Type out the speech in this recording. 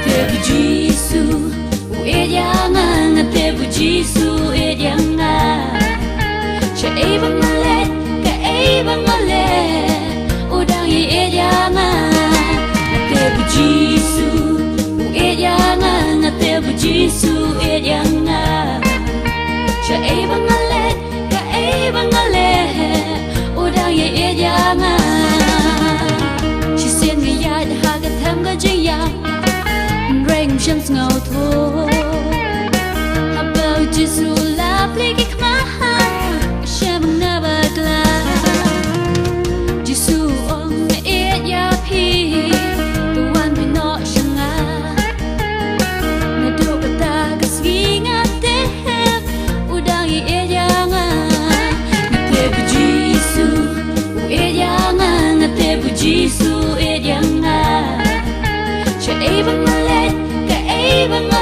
U Jisu U U Jisu U Cha bang le ka bang le udang ye U Jisu U U Jisu U Cha bang le ka bang le udang ye Chỉ xin người ya ha ka tham ga ji ya reng sham ngao tho about Jisu la pli ki khma sham na ba kla Jisu ong e ya phi the one we not shanga na do ta ka sgi nga te udang ye ya nga te Jisu U Jisu U Cha bang le ka bang